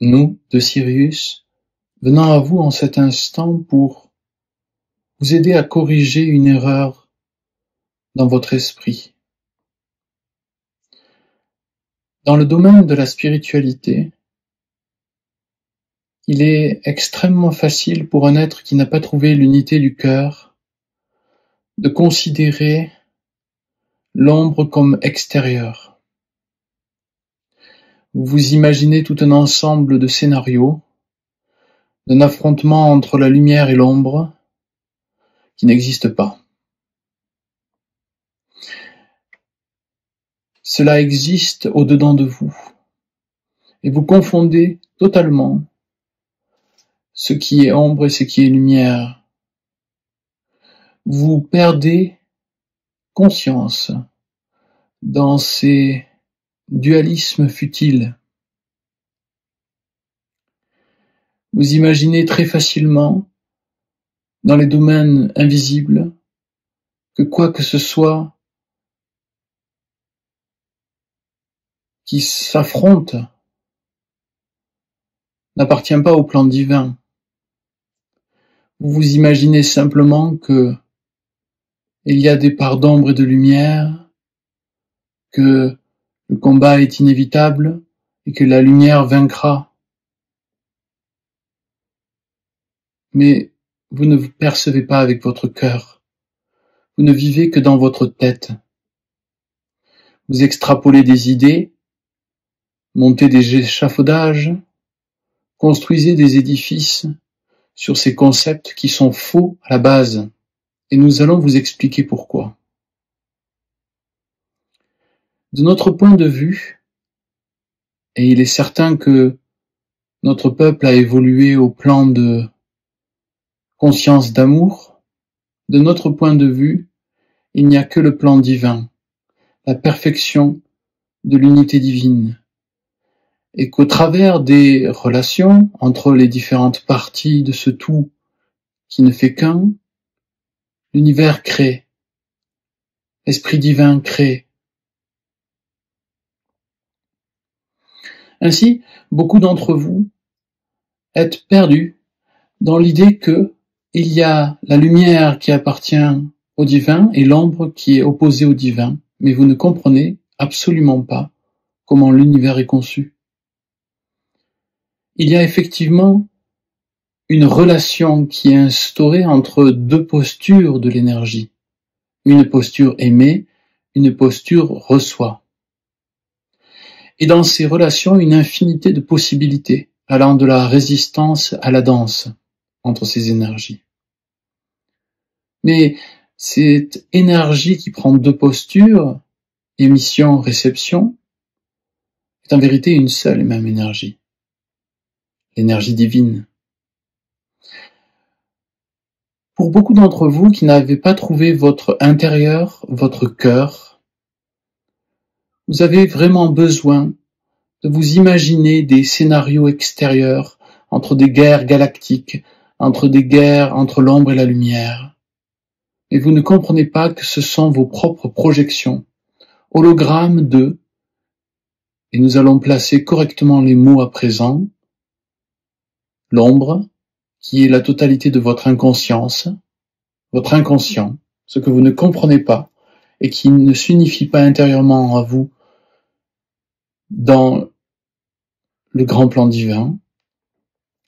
nous, de Sirius, venant à vous en cet instant pour vous aider à corriger une erreur dans votre esprit. Dans le domaine de la spiritualité, il est extrêmement facile pour un être qui n'a pas trouvé l'unité du cœur de considérer l'ombre comme extérieure. Vous vous imaginez tout un ensemble de scénarios, d'un affrontement entre la lumière et l'ombre qui n'existe pas. Cela existe au-dedans de vous, et vous confondez totalement ce qui est ombre et ce qui est lumière. Vous perdez conscience dans ces dualismes futiles. Vous imaginez très facilement, dans les domaines invisibles, que quoi que ce soit qui s'affronte n'appartient pas au plan divin. Vous vous imaginez simplement que il y a des parts d'ombre et de lumière, que le combat est inévitable et que la lumière vaincra. Mais vous ne vous percevez pas avec votre cœur. Vous ne vivez que dans votre tête. Vous extrapolez des idées, montez des échafaudages, construisez des édifices sur ces concepts qui sont faux à la base. Et nous allons vous expliquer pourquoi. De notre point de vue, et il est certain que notre peuple a évolué au plan de conscience d'amour, de notre point de vue, il n'y a que le plan divin, la perfection de l'unité divine, et qu'au travers des relations entre les différentes parties de ce tout qui ne fait qu'un, l'univers crée, l'Esprit divin crée. Ainsi, beaucoup d'entre vous êtes perdus dans l'idée que il y a la lumière qui appartient au divin et l'ombre qui est opposée au divin, mais vous ne comprenez absolument pas comment l'univers est conçu. Il y a effectivement une relation qui est instaurée entre deux postures de l'énergie. Une posture émet, une posture reçoit. Et dans ces relations, une infinité de possibilités, allant de la résistance à la danse entre ces énergies. Mais cette énergie qui prend deux postures, émission-réception, est en vérité une seule et même énergie. L'énergie divine. Pour beaucoup d'entre vous qui n'avez pas trouvé votre intérieur, votre cœur, vous avez vraiment besoin de vous imaginer des scénarios extérieurs entre des guerres galactiques, entre des guerres entre l'ombre et la lumière. Et vous ne comprenez pas que ce sont vos propres projections, hologrammes de, et nous allons placer correctement les mots à présent, l'ombre, qui est la totalité de votre inconscience, votre inconscient, ce que vous ne comprenez pas et qui ne s'unifie pas intérieurement à vous dans le grand plan divin,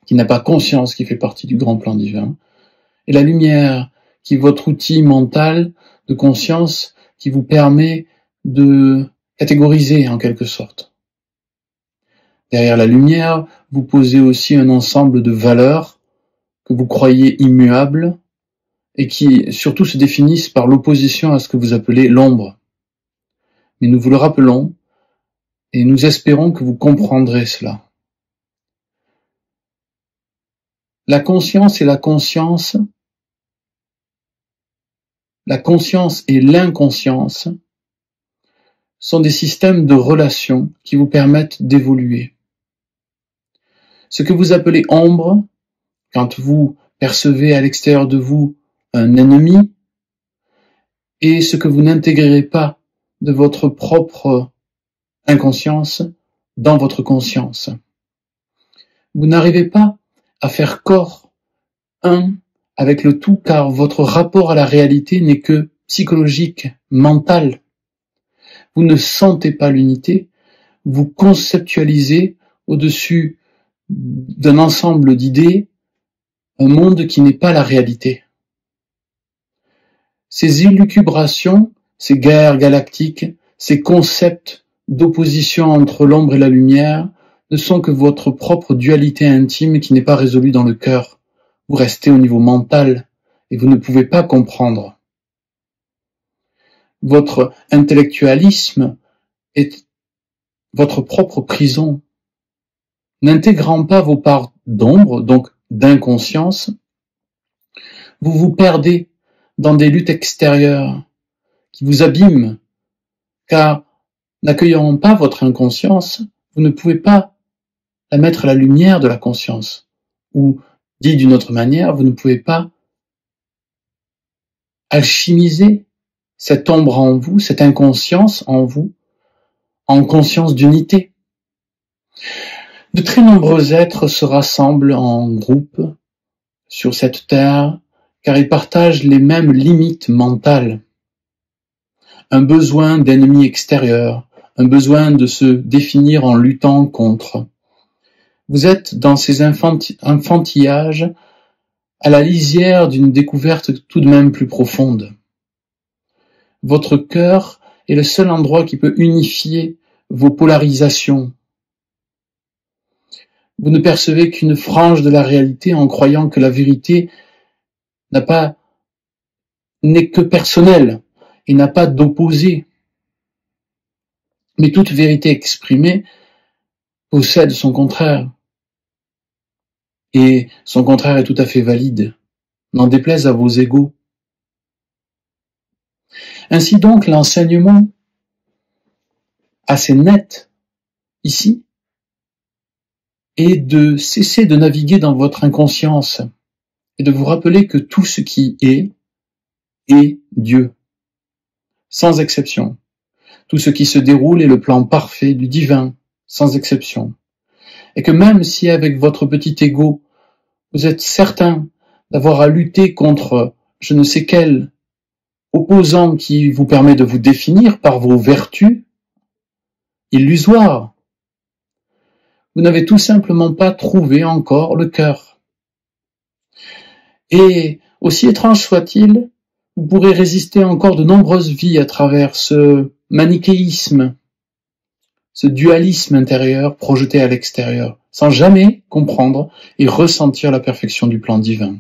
qui n'a pas conscience qu'il fait partie du grand plan divin, et la lumière, qui est votre outil mental de conscience qui vous permet de catégoriser en quelque sorte. Derrière la lumière, vous posez aussi un ensemble de valeurs que vous croyez immuables et qui surtout se définissent par l'opposition à ce que vous appelez l'ombre. Mais nous vous le rappelons et nous espérons que vous comprendrez cela. La conscience et la conscience et l'inconscience sont des systèmes de relations qui vous permettent d'évoluer. Ce que vous appelez ombre, quand vous percevez à l'extérieur de vous un ennemi, et ce que vous n'intégrerez pas de votre propre inconscience dans votre conscience. Vous n'arrivez pas à faire corps un avec le tout car votre rapport à la réalité n'est que psychologique, mental. Vous ne sentez pas l'unité, vous conceptualisez au-dessus d'un ensemble d'idées un monde qui n'est pas la réalité. Ces élucubrations, ces guerres galactiques, ces concepts d'opposition entre l'ombre et la lumière ne sont que votre propre dualité intime qui n'est pas résolue dans le cœur. Vous restez au niveau mental et vous ne pouvez pas comprendre. Votre intellectualisme est votre propre prison. N'intégrant pas vos parts d'ombre, donc d'inconscience, vous vous perdez dans des luttes extérieures qui vous abîment, car n'accueillant pas votre inconscience, vous ne pouvez pas la mettre à la lumière de la conscience. Ou, dit d'une autre manière, vous ne pouvez pas alchimiser cette ombre en vous, cette inconscience en vous, en conscience d'unité. De très nombreux êtres se rassemblent en groupe sur cette terre, car ils partagent les mêmes limites mentales. Un besoin d'ennemis extérieurs, un besoin de se définir en luttant contre. Vous êtes dans ces enfantillages à la lisière d'une découverte tout de même plus profonde. Votre cœur est le seul endroit qui peut unifier vos polarisations. Vous ne percevez qu'une frange de la réalité en croyant que la vérité n'est que personnelle et n'a pas d'opposé. Mais toute vérité exprimée possède son contraire. Et son contraire est tout à fait valide, n'en déplaise à vos égos. Ainsi donc, l'enseignement assez net, ici, est de cesser de naviguer dans votre inconscience et de vous rappeler que tout ce qui est Dieu, sans exception. Tout ce qui se déroule est le plan parfait du divin, sans exception. Et que même si avec votre petit ego, vous êtes certain d'avoir à lutter contre je ne sais quel opposant qui vous permet de vous définir par vos vertus illusoires, vous n'avez tout simplement pas trouvé encore le cœur. Et aussi étrange soit-il, vous pourrez résister encore de nombreuses vies à travers ce manichéisme, ce dualisme intérieur projeté à l'extérieur, sans jamais comprendre et ressentir la perfection du plan divin.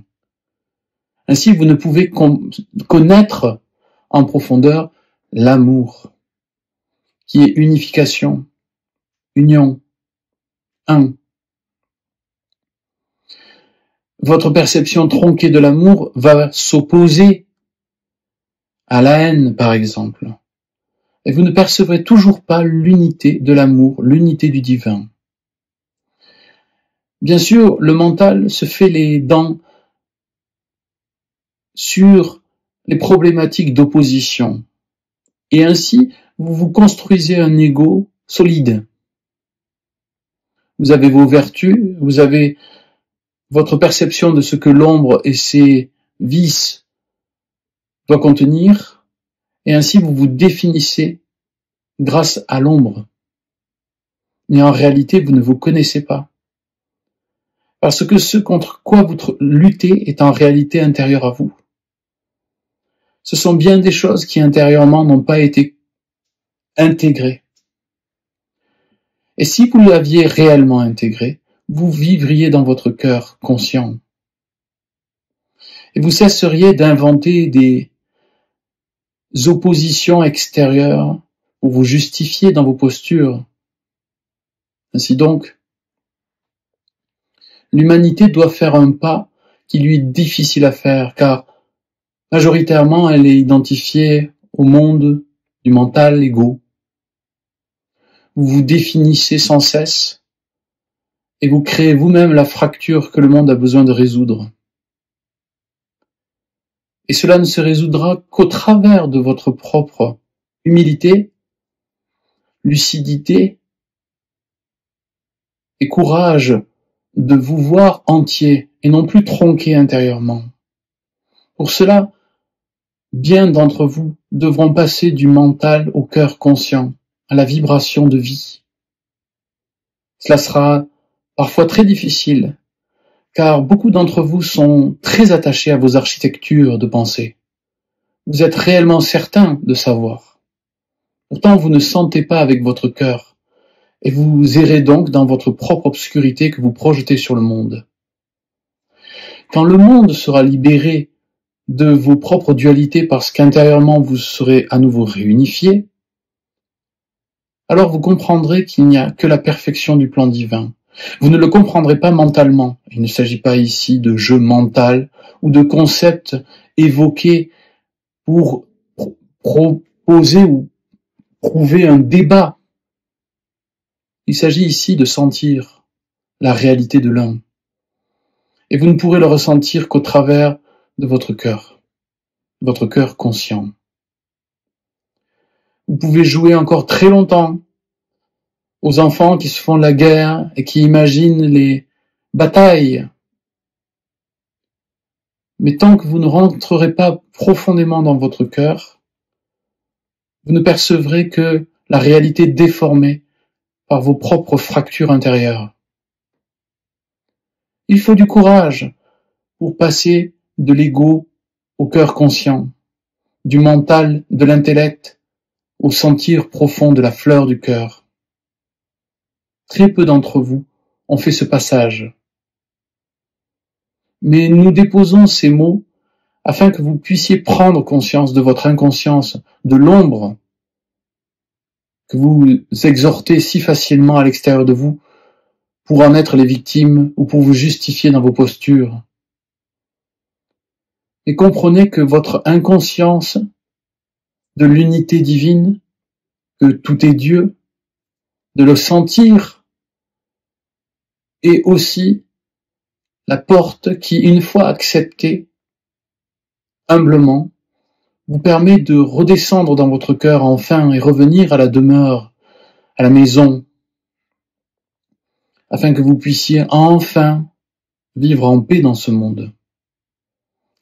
Ainsi, vous ne pouvez connaître en profondeur l'amour, qui est unification, union, un. Votre perception tronquée de l'amour va s'opposer à la haine, par exemple. Et vous ne percevrez toujours pas l'unité de l'amour, l'unité du divin. Bien sûr, le mental se fait les dents sur les problématiques d'opposition. Et ainsi, vous vous construisez un ego solide. Vous avez vos vertus, vous avez votre perception de ce que l'ombre et ses vices doivent contenir, et ainsi vous vous définissez grâce à l'ombre. Mais en réalité, vous ne vous connaissez pas. Parce que ce contre quoi vous luttez est en réalité intérieur à vous. Ce sont bien des choses qui intérieurement n'ont pas été intégrées. Et si vous l'aviez réellement intégré, vous vivriez dans votre cœur conscient. Et vous cesseriez d'inventer des oppositions extérieures pour vous justifier dans vos postures. Ainsi donc, l'humanité doit faire un pas qui lui est difficile à faire, car majoritairement elle est identifiée au monde du mental ego. Vous vous définissez sans cesse et vous créez vous-même la fracture que le monde a besoin de résoudre. Et cela ne se résoudra qu'au travers de votre propre humilité, lucidité et courage de vous voir entier et non plus tronqué intérieurement. Pour cela, bien d'entre vous devront passer du mental au cœur conscient, à la vibration de vie. Cela sera parfois très difficile, car beaucoup d'entre vous sont très attachés à vos architectures de pensée. Vous êtes réellement certains de savoir. Pourtant, vous ne sentez pas avec votre cœur, et vous errez donc dans votre propre obscurité que vous projetez sur le monde. Quand le monde sera libéré de vos propres dualités parce qu'intérieurement vous serez à nouveau réunifiés, alors vous comprendrez qu'il n'y a que la perfection du plan divin. Vous ne le comprendrez pas mentalement. Il ne s'agit pas ici de jeu mental ou de concepts évoqués pour proposer ou prouver un débat. Il s'agit ici de sentir la réalité de l'un. Et vous ne pourrez le ressentir qu'au travers de votre cœur conscient. Vous pouvez jouer encore très longtemps aux enfants qui se font la guerre et qui imaginent les batailles. Mais tant que vous ne rentrerez pas profondément dans votre cœur, vous ne percevrez que la réalité déformée par vos propres fractures intérieures. Il faut du courage pour passer de l'ego au cœur conscient, du mental, de l'intellect, au sentir profond de la fleur du cœur. Très peu d'entre vous ont fait ce passage. Mais nous déposons ces mots afin que vous puissiez prendre conscience de votre inconscience, de l'ombre que vous exhortez si facilement à l'extérieur de vous pour en être les victimes ou pour vous justifier dans vos postures. Et comprenez que votre inconscience de l'unité divine, que tout est Dieu, de le sentir, est aussi la porte qui, une fois acceptée, humblement, vous permet de redescendre dans votre cœur enfin et revenir à la demeure, à la maison, afin que vous puissiez enfin vivre en paix dans ce monde.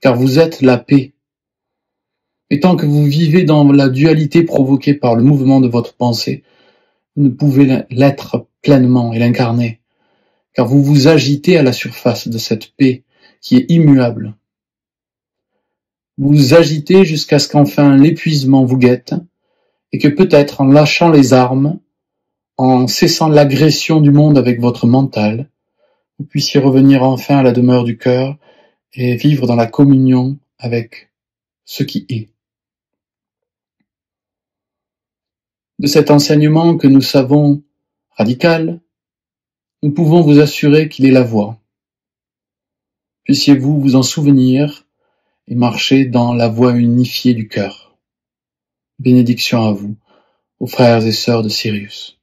Car vous êtes la paix. Et tant que vous vivez dans la dualité provoquée par le mouvement de votre pensée, vous ne pouvez l'être pleinement et l'incarner, car vous vous agitez à la surface de cette paix qui est immuable. Vous vous agitez jusqu'à ce qu'enfin l'épuisement vous guette, et que peut-être en lâchant les armes, en cessant l'agression du monde avec votre mental, vous puissiez revenir enfin à la demeure du cœur et vivre dans la communion avec ce qui est. De cet enseignement que nous savons radical, nous pouvons vous assurer qu'il est la voie. Puissiez-vous vous en souvenir et marcher dans la voie unifiée du cœur. Bénédiction à vous, aux frères et sœurs de Sirius.